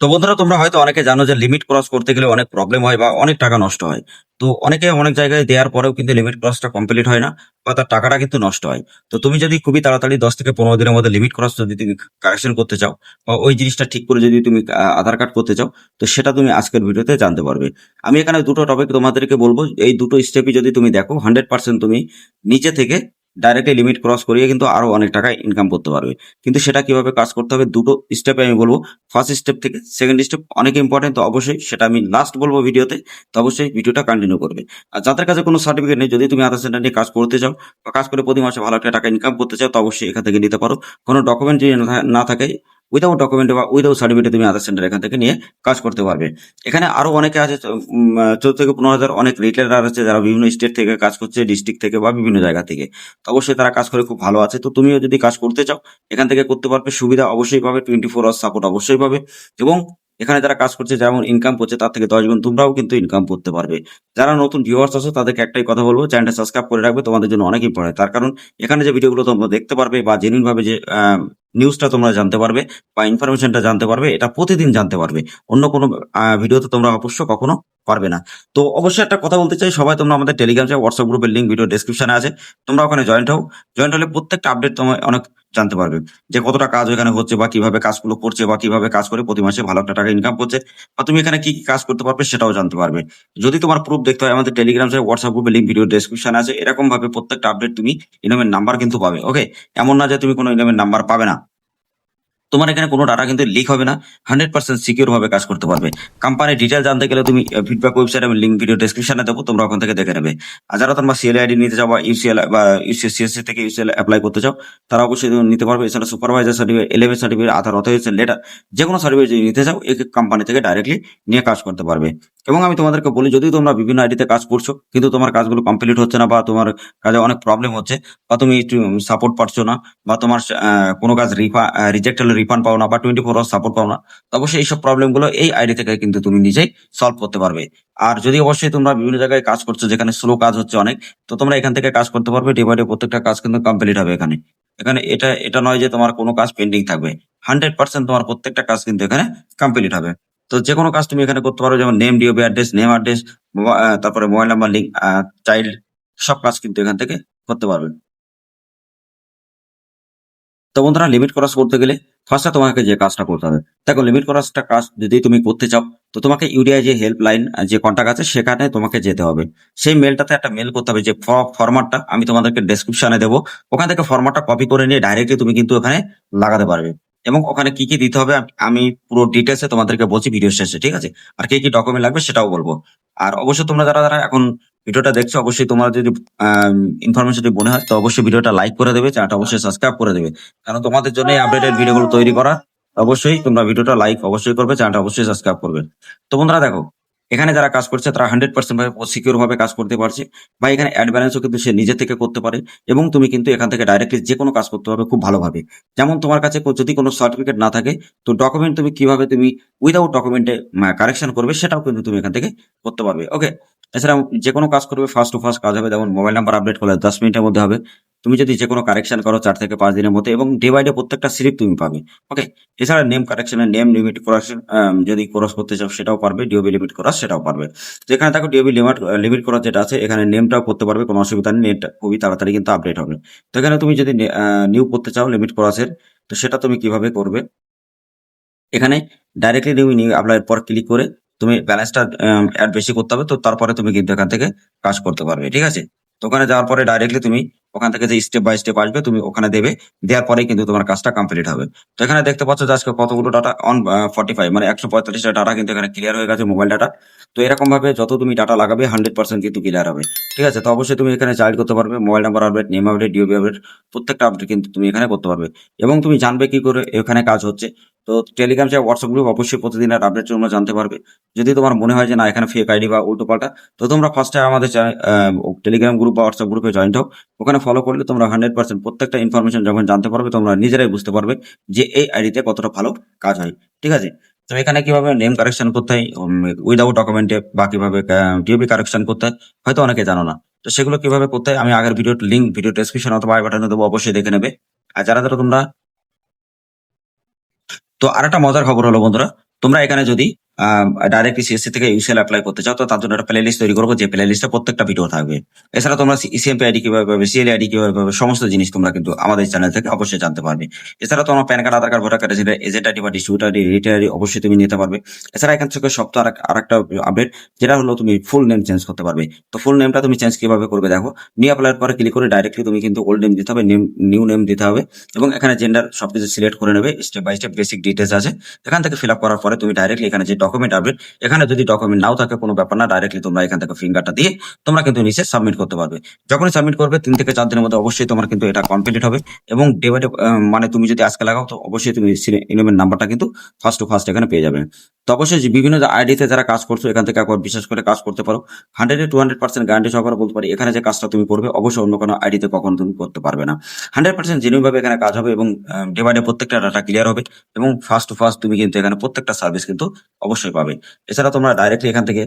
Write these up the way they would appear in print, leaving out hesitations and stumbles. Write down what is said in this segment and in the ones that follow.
তো বন্ধুরা, তোমরা হয়তো অনেকে জানো যে লিমিট ক্রস করতে গেলে অনেক প্রবলেম হয় বা অনেক টাকা নষ্ট হয়। তো অনেকে অনেক জায়গায় দেওয়ার পরেও কিন্তু লিমিট ক্রসটা কমপ্লিট হয় না, বা তার টাকাটা কিন্তু নষ্ট হয়। তো তুমি যদি খুবই তাড়াতাড়ি 10 থেকে 15 দিনের মধ্যে লিমিট ক্রস যদি তুমি কারেকশন করতে চাও, বা ওই জিনিসটা ঠিক করে যদি তুমি আধার কার্ড করতে চাও, তো সেটা তুমি আজকের ভিডিওতে জানতে পারবে। আমি এখানে দুটো টপিক তোমাদেরকে বলবো, এই দুটো স্টেপই যদি তুমি দেখো 100% তুমি নিচে থেকে ডাইরেক্টলি লিমিট ক্রস করিয়ে কিন্তু আরো অনেক টাকা ইনকাম করতে পারবে। কিন্তু সেটা কিভাবে কাজ করতে হবে, দুটো স্টেপে আমি বলবো। ফার্স্ট স্টেপ থেকে সেকেন্ড স্টেপ অনেক ইম্পর্টেন্ট, তো অবশ্যই সেটা আমি লাস্ট বলবো ভিডিওতে। তো অবশ্যই ভিডিওটা কন্টিনিউ করবে। আর যাদের কাছে কোনো সার্টিফিকেট নেই, যদি তুমি আধার সেন্টার নিয়ে কাজ করতে চাও বা কাজ করে প্রতি মাসে ভালো একটা টাকা ইনকাম করতে চাও, তো অবশ্যই এখান থেকে নিতে পারো। কোনো ডকুমেন্ট যদি না থাকে, উইদাউট ডকুমেন্ট বা উইদাউট সার্টিফিকেট তুমি আধার সেন্টার এখান থেকে নিয়ে কাজ করতে পারবে। এখানে আরো অনেকে আছে, 14 থেকে 15 হাজার অনেক রিটেলার আছে যারা বিভিন্ন স্টেট থেকে কাজ করছে, ডিস্ট্রিক্ট থেকে বা বিভিন্ন জায়গা থেকে। তো অবশ্যই তারা কাজ করে খুব ভালো আছে। তো তুমিও যদি কাজ করতে চাও, এখান থেকে করতে পারবে, সুবিধা অবশ্যই পাবে, 24 আওয়ার সাপোর্ট অবশ্যই পাবে। এবং এখানে যারা কাজ করছে, যেমন ইনকাম করছে তার থেকে 10 গুণ তোমরাও কিন্তু ইনকাম করতে পারবে। যারা নতুন ভিউয়ার্স আছো তাদেরকে একটাই কথা বলবো, চ্যানেলটা সাবস্ক্রাইব করে রাখবে, তোমাদের জন্য অনেক ইম্পর্টেন্ট। তার কারণ এখানে যে ভিডিওগুলো তোমরা দেখতে পারবে বা জেনুইন ভাবে যে নিউজটা তোমরা জানতে পারবে বা ইনফরমেশনটা জানতে পারবে, এটা প্রতিদিন জানতে পারবে। অন্য কোনো ভিডিওতে তোমরা অবশ্য কখনো পারবে না। তো অবশ্যই একটা কথা বলতে চাই, সবাই তোমরা আমাদের টেলিগ্রাম যে হোয়াটসঅ্যাপ গ্রুপের লিঙ্ক ভিডিও ডেসক্রিপশনে আছে, তোমরা ওখানে জয়েন্ট হও। জয়েন্ট হলে প্রত্যেকটা আপডেট তোমার অনেক জানতে পারবে, যে কতটা কাজ এখানে হচ্ছে বা কিভাবে কাজগুলো করছে বা কিভাবে কাজ করে প্রতি মাসে ভালো একটা টাকা ইনকাম করছে, বা তুমি এখানে কি কি কাজ করতে পারবে সেটাও জানতে পারবে। যদি তোমার প্রুফ দেখতে হয়, আমাদের টেলিগ্রাম হোয়াটসঅ্যাপ গ্রুপে লিঙ্ক ভিডিও ডেসক্রিপশনে আছে। এরকম ভাবে প্রত্যেকটা আপডেট তুমি ইনামের নাম্বার কিন্তু পাবে। ওকে, এমন না যে তুমি কোনো ইনামের নাম্বার পাবে না। তোমার এখানে কোনো ডাটা কিন্তু লিক হবে না, 100% সিকিউর ভাবে কাজ করতে পারবে। কোম্পানির ডিটেল জানতে গেলে তুমি ফিডব্যাক ওয়েবসাইট আমি লিঙ্ক ভিডিও ডেসক্রিপশনে দেবো, তোমরা ওখান থেকে দেখে নেবে। আর যারা তোমরা সিএল আইডি নিতে চাও বা ইউসিএল বা সিএসসি থেকে ইউসিএল অ্যাপ্লাই করতে চাও, তারা অবশ্যই তুমি নিতে পারবে। এছাড়া সুপারভাইজার সার্টিফিকেট, এলেভেন সার্টিফিকেট, আধার অথরাইজেশন লেটার, যে কোনো সার্টিফিকেট যদি নিতে চাও, এই কোম্পানি থেকে ডাইরেক্টলি নিয়ে কাজ করতে পারবে। এবং আমি তোমাদেরকে বলি, যদি তোমরা বিভিন্ন আইডিতে কাজ করছো কিন্তু তোমার কাজগুলো কমপ্লিট হচ্ছে না, বা তোমার কাজে অনেক প্রবলেম হচ্ছে, বা তুমি সাপোর্ট পাচ্ছ না, বা তোমার কোনো কাজ রিজেক্ট হলে রিফান্ড পাও না, বা 24 আওয়ার সাপোর্ট পাও না, তো অবশ্যই এইসব প্রবলেম গুলো এই আইডি থেকে কিন্তু তুমি নিজেই সলভ করতে পারবে। আর যদি অবশ্যই তোমরা বিভিন্ন জায়গায় কাজ করছো যেখানে স্লো কাজ হচ্ছে অনেক, তো তোমরা এখান থেকে কাজ করতে পারবে। ডে বাই ডে প্রত্যেকটা কাজ কিন্তু কমপ্লিট হবে এখানে। এখানে এটা এটা নয় যে তোমার কোনো কাজ পেন্ডিং থাকবে, 100% তোমার প্রত্যেকটা কাজ কিন্তু এখানে কমপ্লিট হবে। তো যে কোনো কাজ তুমি এখানে করতে পারো, যেমন name, DOB address, name address, তারপরে মোবাইল নাম্বার লিঙ্ক, চাইল্ড, সব কাজ কিন্তু এখান থেকে করতে পারবে। তো বন্ধুরা, লিমিট ক্রস করতে গেলে ফার্স্টে তোমাকে যে কাজটা করতে হবে, দেখো লিমিট ক্রসটা কাজ যদি তুমি করতে চাও, তো তোমাকে ইউডিআই যে হেল্পলাইন যে কন্টাক্ট আছে সেখানে তোমাকে যেতে হবে। সেই মেলটাতে একটা মেল করতে হবে, যে ফরম্যাটটা আমি তোমাদেরকে ডেসক্রিপশনে দেবো। ওখান থেকে ফরম্যাটটা কপি করে নিয়ে ডাইরেক্টলি তুমি কিন্তু ওখানে লাগাতে পারবে। এবং ওখানে কি কি দিতে হবে আমি পুরো ডিটেলসে তোমাদেরকে বলছি ভিডিও শেষে, ঠিক আছে? আর কি কি ডকুমেন্ট লাগবে সেটাও বলবো। আর অবশ্যই তোমরা যারা যারা এখন ভিডিওটা দেখছো, অবশ্যই তোমরা যদি ইনফরমেশন যদি মনে হয়, তো অবশ্যই ভিডিওটা লাইক করে দেবে, চ্যানেলটা অবশ্যই সাবস্ক্রাইব করে দেবে। কারণ তোমাদের জন্য আপডেটেড ভিডিওগুলো তৈরি করা। অবশ্যই তোমরা ভিডিওটা লাইক অবশ্যই করবে, চ্যানেলটা অবশ্যই সাবস্ক্রাইব করবে। তো বন্ধুরা দেখো, এখানে যারা কাজ করছে তারা 100% ভাবে সিকিউর ভাবে কাজ করতে পারছে। বা এখানে অ্যাড ব্যালেন্সও কিন্তু সে নিজে থেকে করতে পারে। এবং তুমি কিন্তু এখান থেকে ডাইরেক্টলি যে কোনো কাজ করতে পারবে খুব ভালোভাবে। যেমন তোমার কাছে যদি কোনো সার্টিফিকেট না থাকে, তো ডকুমেন্ট তুমি কিভাবে তুমি উইদাউট ডকুমেন্টে কারেকশন করবে, সেটাও কিন্তু তুমি এখান থেকে করতে পারবে। ওকে, এছাড়া যে কোনো কাজ করবে ফার্স্ট টু ফার্স্ট কাজ হবে, যেমন মোবাইল নাম্বার আপডেট করলে 10 মিনিটের মধ্যে হবে। তুমি যদি যে কোনো কারেকশন করো 4 থেকে 5 দিনের মধ্যে, এবং ডে বাই ডে প্রত্যেকটা স্লিপ তুমি পাবে। ওকে, এছাড়া নেম কারেকশনের নেম লিমিট করাকশন যদি ক্রস করতে চাও সেটাও পারবে, ডিওবি লিমিট করা সেটাও পারবে। যেখানে দেখো ডিওবি লিমিট করা যেটা আছে, এখানে নেমটাও করতে পারবে, কোনো অসুবিধা নেই, নেট খুবই তাড়াতাড়ি কিন্তু আপডেট হবে। তো এখানে তুমি যদি নিউ করতে চাও লিমিট ক্রসের, তো সেটা তুমি কিভাবে করবে, এখানে ডাইরেক্টলি তুমি নিউ অ্যাপ্লাই পর ক্লিক করে তুমি ব্যালেন্সটা অ্যাড বেশি করতে হবে, তো তারপরে তুমি কিন্তু এখান থেকে কাজ করতে পারবে, ঠিক আছে? তো ওখানে যাওয়ার পরে ডাইরেক্টলি তুমি ওখান থেকে যে স্টেপ বাই স্টেপ আসবে তুমি ওখানে দেবে। দেওয়ার পরেই কিন্তু তোমার কাজটা কমপ্লিট হবে। তো এখানে দেখতে পাচ্ছ যে আজকে কতগুলো ডাটা অন 45, মানে 145টা ডাটা কিন্তু এখানে ক্লিয়ার হয়ে গেছে, মোবাইল ডাটা। তো এরকম ভাবে যত তুমি ডাটা লাগাবে 100% কিন্তু ক্লিয়ার হবে, ঠিক আছে? তো অবশ্যই তুমি এখানে চাইল্ড করতে পারবে, mobile number update, name update, DOB update, প্রত্যেকটা আপডেট কিন্তু তুমি এখানে করতে পারবে। এবং তুমি জানবে কি করে এখানে কাজ হচ্ছে। তো টেলিগ্রাম যে হোয়াটসঅ্যাপ গ্রুপ, অবশ্যই প্রতিদিনের আপডেট তোমরা জানতে পারবে। যদি তোমার মনে হয় যে না এখানে ফেক আইডি বা উল্টো পাল্টা, তো তোমরা ফার্স্টে আমাদের টেলিগ্রাম গ্রুপ বা হোয়াটসঅ্যাপ গ্রুপে জয়েন্ট হও। ওখানে ফলো করলে তোমরা 100% প্রত্যেকটা ইনফরমেশন যখন জানতে পারবে, তোমরা নিজেরাই বুঝতে পারবে যে এই আইডিতে কতটা ভালো কাজ হয়, ঠিক আছে? তো এখানে কিভাবে নেম কারেকশন করতে হয় উইদাউট ডকুমেন্টে, বা কিভাবে ডিওবি কারেকশন করতে হয়, হয়তো অনেকে জানো না। তো সেগুলো কিভাবে করতে হয় আমি আগের ভিডিওর লিঙ্ক ভিডিও ডেসক্রিপশন অথবা আই বাটনে দেবো, অবশ্যই দেখে নেবে। আর যারা যারা তোমরা, তো আরেকটা মজার খবর হলো বন্ধুরা, তোমরা এখানে যদি ডাইরেক্টলি সিএসসি থেকে ইউসিএল অ্যাপ্লাই করতে চাও, তো তার জন্য একটা প্লে লিস্ট তৈরি করবো, যে প্লে লিস্টে প্রত্যেকটা ভিডিও থাকবে। এছাড়া তোমরা ইসিএমপি আইডি কিভাবে পাবে, সিএল আইডি কিভাবে পাবে, সমস্ত জিনিস তোমরা কিন্তু আমাদের চ্যানেল থেকে অবশ্যই জানতে পারবে। এছাড়া তোমার PAN card, Aadhaar card, voter card, agent ID বা ডিস্ট্রিবিউটার আইডি, রিটার আইডি অবশ্যই তুমি নিতে পারবে। এছাড়া এখান থেকে সপ্তাহ আরেকটা আপডেট, যেটা হলো তুমি ফুল নেম চেঞ্জ করতে পারবে। তো ফুল নেমটা তুমি চেঞ্জ কিভাবে করবে দেখো, নিউ অ্যাপ্লাইয়ের পরে ক্লিক করে ডাইরেক্টলি তুমি কিন্তু ওল্ড নেম দিতে হবে, নিউ নেম দিতে হবে, এবং এখানে জেন্ডার সবকিছু সিলেক্ট করে নেবে। Step by step basic details আছে, এখান থেকে ফিল আপ করার পরে তুমি ডাইরেক্টলি এখানে যে ডকুমেন্ট আপডেট, এখানে যদি ডকুমেন্ট নাও থাকে কোনো ব্যাপার না, ডাইরেক্টলি তোমরা এখান থেকে ফিঙ্গারটা দিয়ে তোমরা কিন্তু নিচে সাবমিট করতে পারবে। যখনই সাবমিট করবে 3 থেকে 4 দিনের মধ্যে অবশ্যই তোমার কিন্তু এটা কমপ্লিট হবে। এবং ডে বাই ডে, মানে তুমি যদি আজকে লাগাও তো অবশ্যই তুমি ইনোভের নাম্বারটা কিন্তু ফার্স্ট টু ফার্স্ট এখানে পেয়ে যাবে। তো অবশ্যই যে বিভিন্ন আইডিতে যারা কাজ করছো, এখান থেকে একবার বিশেষ করে কাজ করতে পারো। 100-200% গ্যারান্টি সহকারে বলতে পারি, এখানে যে কাজটা তুমি করবে অবশ্যই অন্য কোনো আইডিতে কখনো তুমি করতে পারবে না। 100% জেনুইন ভাবে এখানে কাজ হবে, এবং ডে বাই ডে প্রত্যেকটা ডাটা ক্লিয়ার হবে, এবং ফার্স্ট টু ফার্স্ট তুমি কিন্তু এখানে প্রত্যেকটা সার্ভিস কিন্তু অবশ্যই পাবে। এছাড়া তোমরা ডাইরেক্টলি এখান থেকে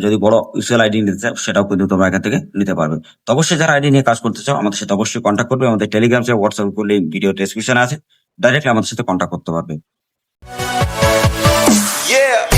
যদি বড় ইউজুয়াল আইডি নিতে চাও, সেটাও কিন্তু তোমরা এখান থেকে নিতে পারবে। তো অবশ্যই যারা আইডি নিয়ে কাজ করতে চাও, আমাদের সাথে অবশ্যই কন্ট্যাক্ট করবে। আমাদের টেলিগ্রাম, হোয়াটসঅ্যাপ করলে ভিডিও ডেসক্রিপশনে আছে, ডাইরেক্টলি আমাদের সাথে কন্ট্যাক্ট করতে পারবে। Yeah.